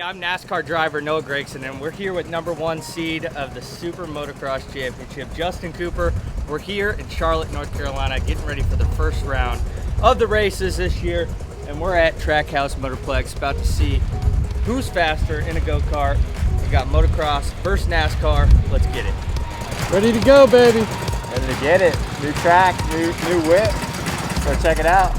I'm NASCAR driver Noah Gregson, and we're here with #1 seed of the SuperMotocross Championship, Justin Cooper. We're here in Charlotte, North Carolina, getting ready for the first round of the races this year, and we're at Trackhouse Motorplex, about to see who's faster in a go-kart. We got motocross versus NASCAR. Let's get it. Ready to go, baby. Ready to get it. New track, new whip. Go check it out.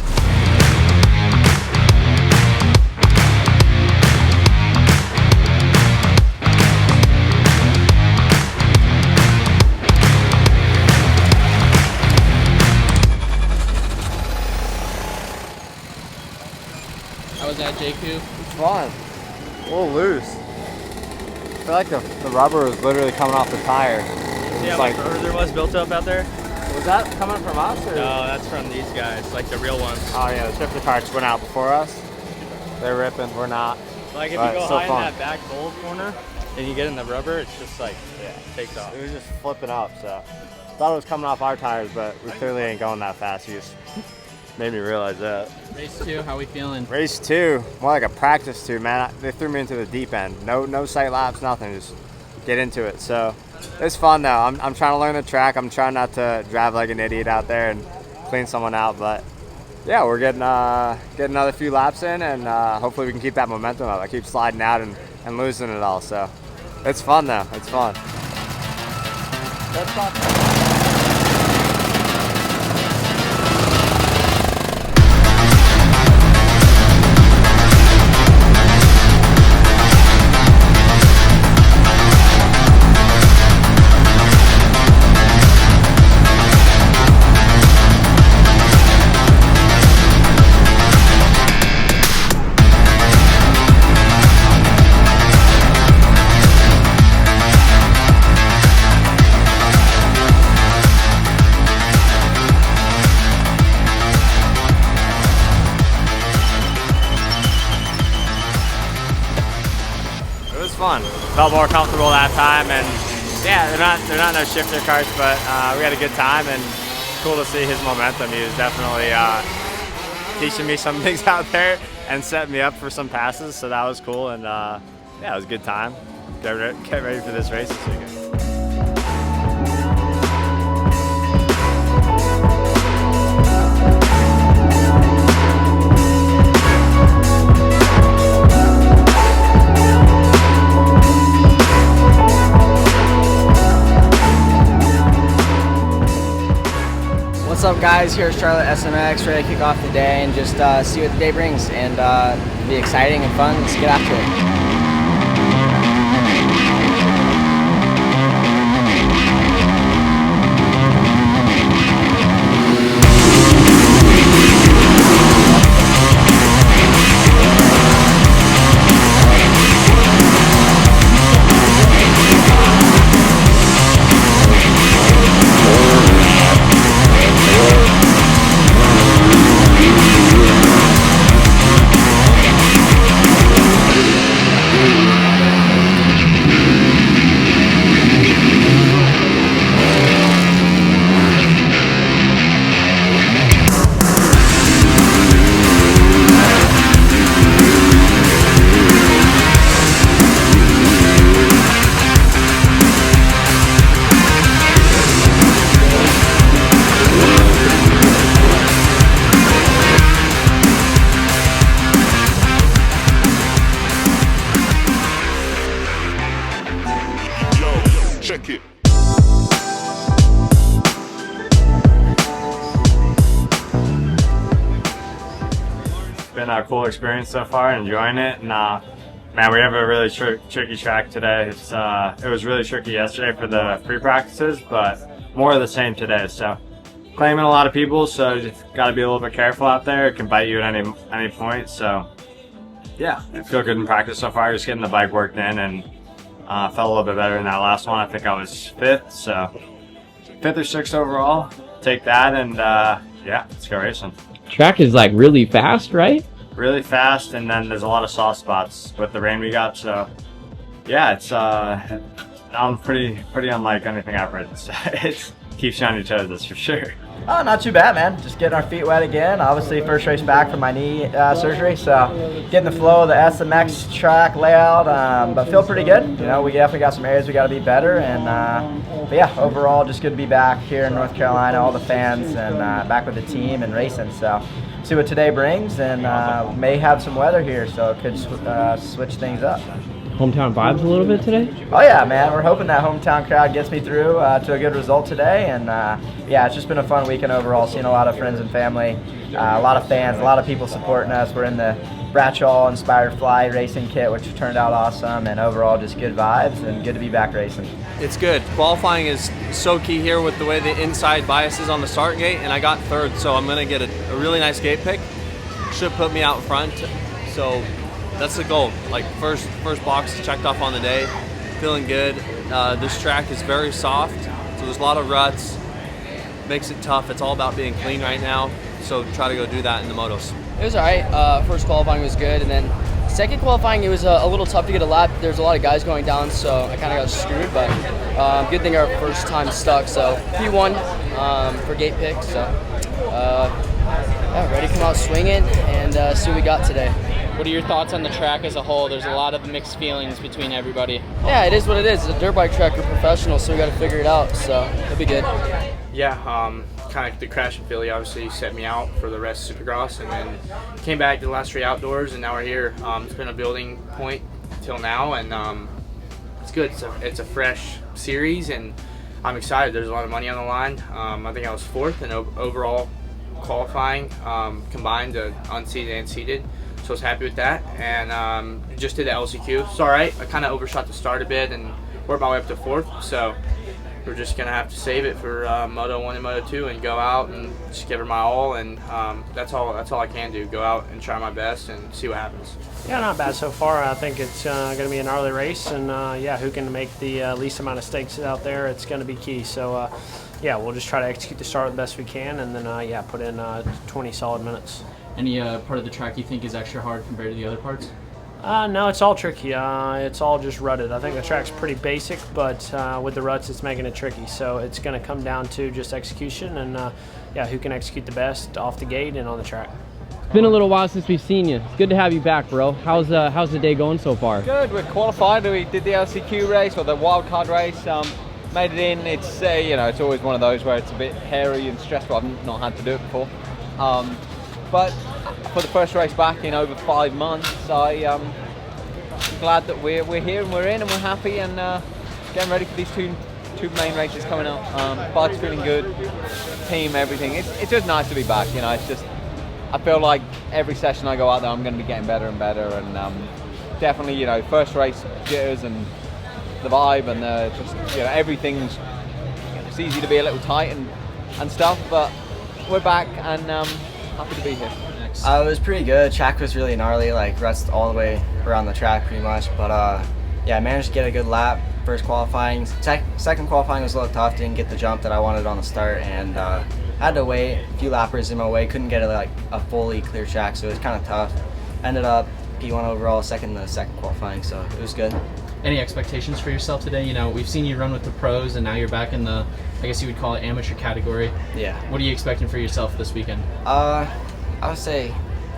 How was that, JQ? It's fun. A little loose. I feel like the rubber was literally coming off the tire. See how much rubber there was built up out there? Was that coming from us? Or? No, that's from these guys, like the real ones. Oh yeah, the shifter carts went out before us. They're ripping, we're not. Like if you go high in that back bowl corner and you get in the rubber, it's just like, yeah, it takes off. It was just flipping up, so. Thought it was coming off our tires, but we clearly ain't going that fast. You just made me realize that. Race 2, how we feeling? Race 2, more like a practice 2, man. They threw me into the deep end. No sight laps, nothing, just get into it. So it's fun though. I'm trying to learn the track. I'm trying not to drive like an idiot out there and clean someone out, but yeah, we're getting another few laps in, and hopefully we can keep that momentum up. I keep sliding out and losing it all, so it's fun though. It's fun. That's fun. Fun. Felt more comfortable that time, and yeah, they're not no shifter carts, but we had a good time, and cool to see his momentum. He was definitely teaching me some things out there and setting me up for some passes, so that was cool, and yeah, it was a good time. Get ready for this race this weekend. What's up, guys? Here's Charlotte SMX, ready to kick off the day and just see what the day brings, and be exciting and fun. Let's get after it. Check it. It's been a cool experience so far, enjoying it, and man, we have a really tricky track today. It was really tricky yesterday for the free practices, but more of the same today. So claiming a lot of people, so you just got to be a little bit careful out there. It can bite you at any point. So yeah, I feel good in practice so far. Just getting the bike worked in, and felt a little bit better in that last one. I think I was 5th, so 5th or 6th overall. Take that, and yeah, let's go racing. Track is like really fast, right? Really fast, and then there's a lot of soft spots with the rain we got. So yeah, it's I'm pretty unlike anything I've ridden. So it keeps you on your toes, that's for sure. Oh, not too bad, man. Just getting our feet wet again. Obviously, first race back from my knee surgery, so getting the flow of the SMX track layout, but feel pretty good. You know, we definitely got some areas we got to be better, and but yeah, overall, just good to be back here in North Carolina, all the fans, and back with the team and racing. So see what today brings, and may have some weather here, so it could switch things up. Hometown vibes a little bit today? Oh yeah, man. We're hoping that hometown crowd gets me through to a good result today, and yeah, it's just been a fun weekend overall. Seeing a lot of friends and family, a lot of fans, a lot of people supporting us. We're in the Bradshaw inspired fly racing kit, which turned out awesome, and overall just good vibes and good to be back racing. It's good. Qualifying is so key here with the way the inside bias is on the start gate, and I got third, so I'm going to get a really nice gate pick. Should put me out front, so that's the goal. Like first box checked off on the day, feeling good. This track is very soft, so there's a lot of ruts, makes it tough. It's all about being clean right now, so try to go do that in the motos. It was all right. First qualifying was good, and then second qualifying it was a little tough to get a lap. There's a lot of guys going down, so I kind of got screwed, but good thing our first time stuck, so P1 for gate pick, so yeah, ready to come out swinging and see what we got today. What are your thoughts on the track as a whole? There's a lot of mixed feelings between everybody. Yeah, it is what it is. It's a dirt bike track. We're professionals, so we got to figure it out, so it'll be good. Yeah, kind of the crash in Philly obviously set me out for the rest of Supercross, and then came back to the last 3 outdoors, and now we're here. It's been a building point till now, and it's good. It's a fresh series, and I'm excited. There's a lot of money on the line. I think I was 4th in overall qualifying, combined to unseeded and seeded. So I was happy with that, and just did the LCQ. It's all right. I kind of overshot the start a bit and worked my way up to 4th. So we're just gonna have to save it for Moto 1 and Moto 2 and go out and just give her my all. And that's all I can do. Go out and try my best and see what happens. Yeah, not bad so far. I think it's going to be an gnarly race, and yeah, who can make the least amount of mistakes out there? It's going to be key. So yeah, we'll just try to execute the start the best we can, and then yeah, put in 20 solid minutes. Any part of the track you think is extra hard compared to the other parts? No, it's all tricky. It's all just rutted. I think the track's pretty basic, but with the ruts, it's making it tricky. So it's going to come down to just execution, and yeah, who can execute the best off the gate and on the track. It's been a little while since we've seen you. It's good to have you back, bro. How's the day going so far? Good. We're qualified. We did the LCQ race, or the wildcard race. Made it in. It's you know, it's always one of those where it's a bit hairy and stressful. I've not had to do it before. But for the first race back in over 5 months, I'm glad that we're here and we're in and we're happy and getting ready for these two main races coming up. Bike's feeling good, team, everything. It's just nice to be back. You know, it's just I feel like every session I go out there, I'm going to be getting better and better. And definitely, you know, first race jitters and the vibe and just, you know, everything's, it's easy to be a little tight and stuff, but we're back and happy to be here. It was pretty good. Track was really gnarly, like ruts all the way around the track pretty much, but yeah, I managed to get a good lap first qualifying. Second qualifying was a little tough, didn't get the jump that I wanted on the start, and had to wait a few lappers in my way, couldn't get like a fully clear track, so it was kind of tough. Ended up P1 overall, second in the second qualifying, so it was good. Any expectations for yourself today? You know, we've seen you run with the pros, and now you're back in the, I guess you would call it amateur category. Yeah. What are you expecting for yourself this weekend? I would say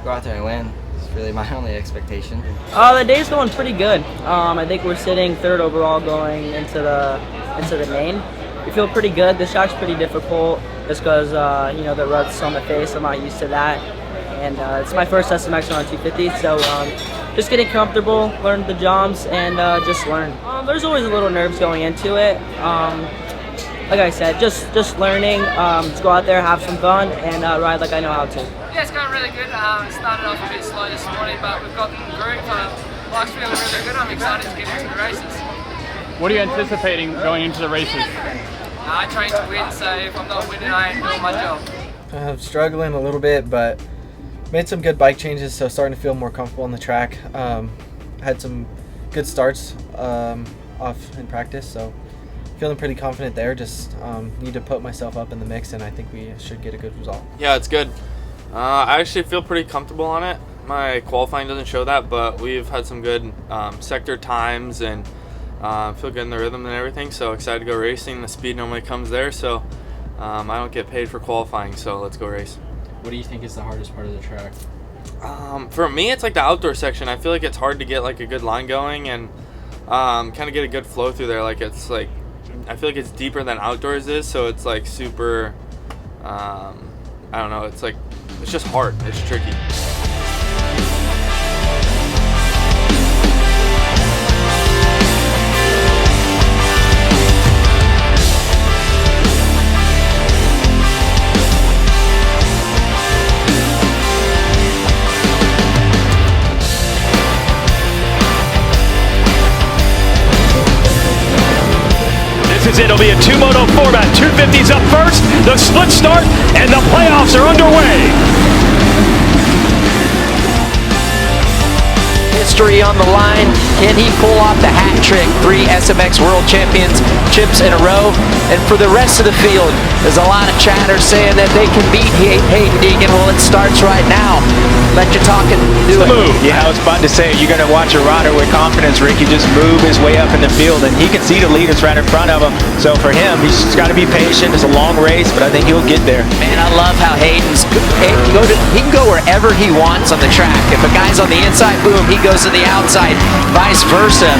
go out there and win. It's really my only expectation. The day's going pretty good. I think we're sitting 3rd overall going into the main. We feel pretty good. This track's pretty difficult just because you know, the ruts on the face. I'm not used to that, and it's my first SMX on 250, so just getting comfortable, learn the jumps, and just learn. There's always a little nerves going into it. Like I said, just learning. Just go out there, have some fun, and ride like I know how to. Yeah, it's going really good. It started off a bit slow this morning, but we've gotten the groove. Life's feeling really good. I'm excited to get into the races. What are you anticipating going into the races? I train to win, so if I'm not winning, I ain't doing my job. I'm struggling a little bit, but made some good bike changes, so starting to feel more comfortable on the track. Had some good starts off in practice, so feeling pretty confident there. Just need to put myself up in the mix, and I think we should get a good result. Yeah, it's good. I actually feel pretty comfortable on it. My qualifying doesn't show that, but we've had some good sector times and feel good in the rhythm and everything, so excited to go racing. The speed normally comes there, so I don't get paid for qualifying, so let's go race. What do you think is the hardest part of the track? For me, it's like the outdoor section. I feel like it's hard to get like a good line going and kind of get a good flow through there. Like it's like, I feel like it's deeper than outdoors is, so it's like super, I don't know, it's like, it's just hard, it's tricky. It'll be a two-moto format. 250s up first, the split start, and the playoffs are underway. History on the line. Can he pull off the hat trick? 3 SMX World Championships in a row. And for the rest of the field, there's a lot of chatter saying that they can beat Haiden Deegan. Well, it starts right now. Let you talk and do it. Yeah, I was about to say, you're going to watch a rider with confidence, Ricky, just move his way up in the field, and he can see the leaders right in front of him. So for him, he's just got to be patient. It's a long race, but I think he'll get there. Man, I love how he can go wherever he wants on the track. If a guy's on the inside, boom, he goes to the outside, vice versa.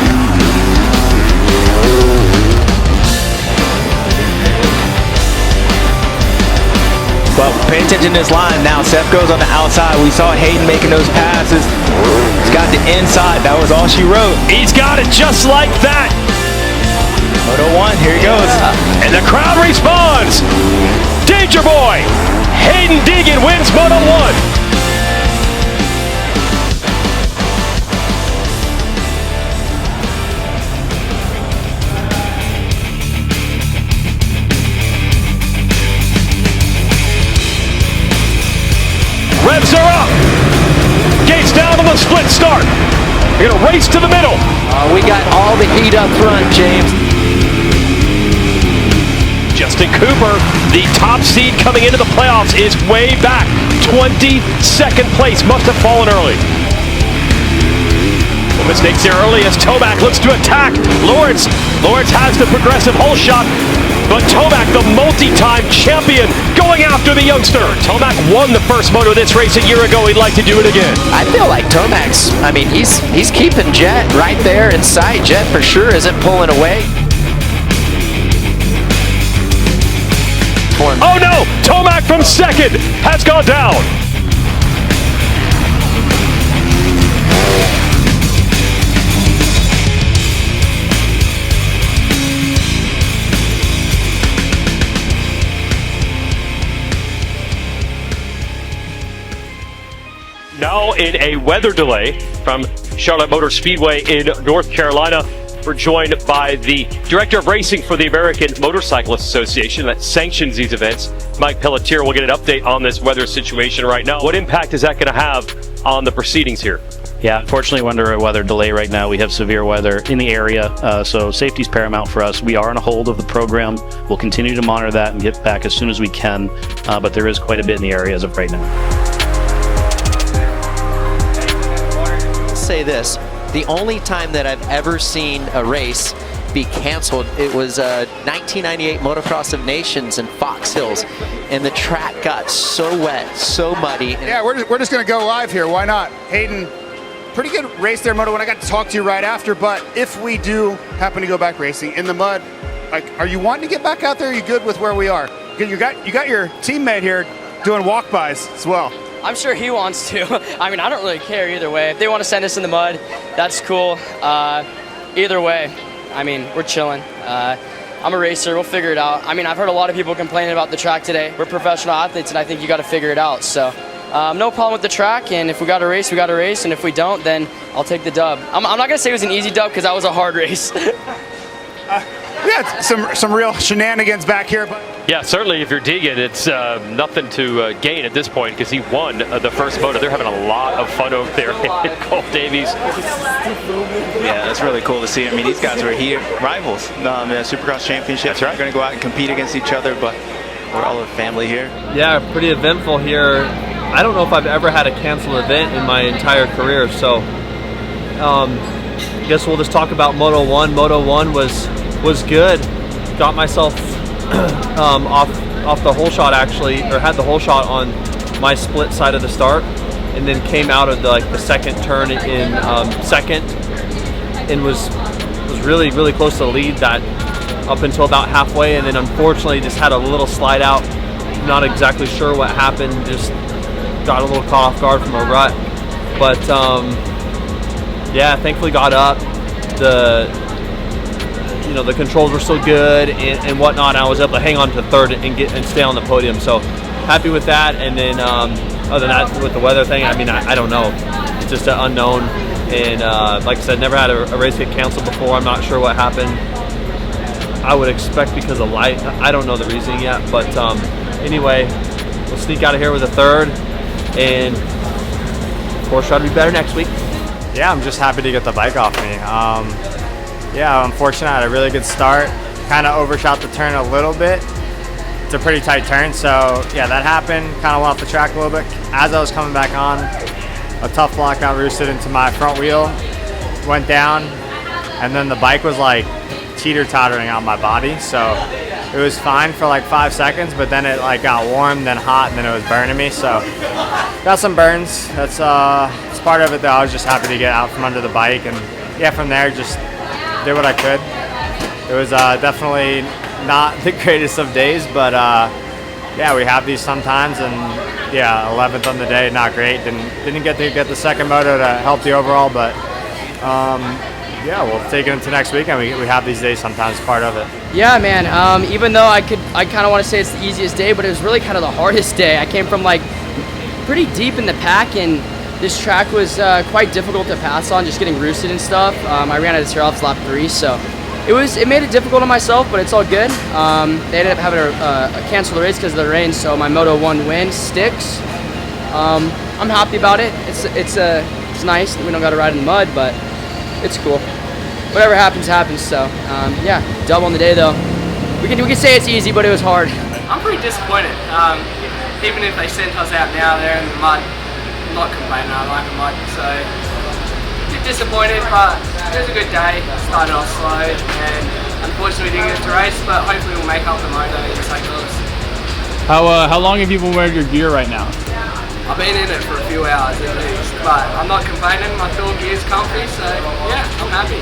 But pay attention to this line now. Seth goes on the outside. We saw Haiden making those passes. He's got the inside. That was all she wrote. He's got it just like that. Moto 1, here he goes. And the crowd responds. Danger Boy, Haiden Deegan wins Moto 1. Revs are up. Gates down on the split start. We're going to race to the middle. We got all the heat up front, James. Justin Cooper, the top seed coming into the playoffs, is way back. 22nd place. Must have fallen early. No mistakes here early as Tomac looks to attack. Lawrence has the progressive hole shot. But Tomac, the multi-time champion, going after the youngster. Tomac won the first Moto this race a year ago. He'd like to do it again. I feel like Tomac's, I mean, he's keeping Jet right there in sight. Jet for sure isn't pulling away. Oh no! Tomac from second has gone down. Now in a weather delay from Charlotte Motor Speedway in North Carolina, we're joined by the Director of Racing for the American Motorcyclist Association that sanctions these events, Mike Pelletier. We'll get an update on this weather situation right now. What impact is that going to have on the proceedings here? Yeah, unfortunately we're under a weather delay right now. We have severe weather in the area, so safety is paramount for us. We are on a hold of the program. We'll continue to monitor that and get back as soon as we can, but there is quite a bit in the area as of right now. Say this, the only time that I've ever seen a race be canceled, it was 1998 Motocross of Nations in Fox Hills, and the track got so wet, so muddy. Yeah, we're just going to go live here. Why not? Haiden, pretty good race there, Moto 1. I got to talk to you right after, but if we do happen to go back racing in the mud, like, are you wanting to get back out there? Are you good with where we are? You got your teammate here doing walk-bys as well. I'm sure he wants to. I mean, I don't really care either way. If they want to send us in the mud, that's cool. Either way, I mean, we're chilling. I'm a racer. We'll figure it out. I mean, I've heard a lot of people complaining about the track today. We're professional athletes, and I think you got to figure it out. So no problem with the track, and if we got to race, we got to race, and if we don't, then I'll take the dub. I'm not going to say it was an easy dub because that was a hard race. Yeah, some real shenanigans back here. But yeah, certainly if you're Deegan, it's nothing to gain at this point because he won the first Moto. They're having a lot of fun over there at Cole Davies. Yeah, that's really cool to see. I mean, these guys were here, rivals in the Supercross Championship. That's right. We're going to go out and compete against each other, but we're all a family here. Yeah, pretty eventful here. I don't know if I've ever had a canceled event in my entire career, so I guess we'll just talk about Moto 1. Moto 1 was good. Got myself off the hole shot actually, or had the hole shot on my split side of the start, and then came out of the second turn in second, and was really close to the lead that up until about halfway, and then unfortunately just had a little slide out. Not exactly sure what happened, just got a little caught off guard from a rut, but yeah, thankfully got up. The controls were still good and whatnot. I was able to hang on to third and stay on the podium, so happy with that. And then other than that, with the weather thing, I mean, I don't know, it's just an unknown. And like I said, never had a race get canceled before. I'm not sure what happened. I would expect because of light. I don't know the reasoning yet, but anyway, we'll sneak out of here with a third, and of course try to be better next week. Yeah, I'm just happy to get the bike off me. Yeah, I'm fortunate. I had a really good start. Kind of overshot the turn a little bit. It's a pretty tight turn, so yeah, that happened. Kind of went off the track a little bit. As I was coming back on, a tough block got roosted into my front wheel, went down, and then the bike was like teeter-tottering on my body, so it was fine for like 5 seconds, but then it like got warm, then hot, and then it was burning me, so got some burns. That's part of it though. I was just happy to get out from under the bike, and yeah, from there just did what I could. It was definitely not the greatest of days, but yeah, we have these sometimes, and yeah, 11th on the day, not great. Didn't get to get the second moto to help the overall, but yeah, we'll take it into next weekend. We have these days sometimes, part of it. Yeah, man. Even though I kind of want to say it's the easiest day, but it was really kind of the hardest day. I came from like pretty deep in the pack, and this track was quite difficult to pass on, just getting roosted and stuff. I ran out of tear-offs lap 3, so it made it difficult on myself, but it's all good. They ended up having to cancel the race because of the rain, so my Moto 1 win sticks. I'm happy about it. It's nice that we don't got to ride in the mud, but it's cool. Whatever happens, happens. So yeah, dub on the day though. We can say it's easy, but it was hard. I'm pretty disappointed. Even if they sent us out now there in the mud, I'm not complaining. I like the mud, so a bit disappointed, but it was a good day. Started off slow, and unfortunately we didn't get to race, but hopefully we'll make up the Moto in St. Louis. How long have you been wearing your gear right now? I've been in it for a few hours at least, but I'm not complaining. My field gear's comfy, so yeah, I'm happy.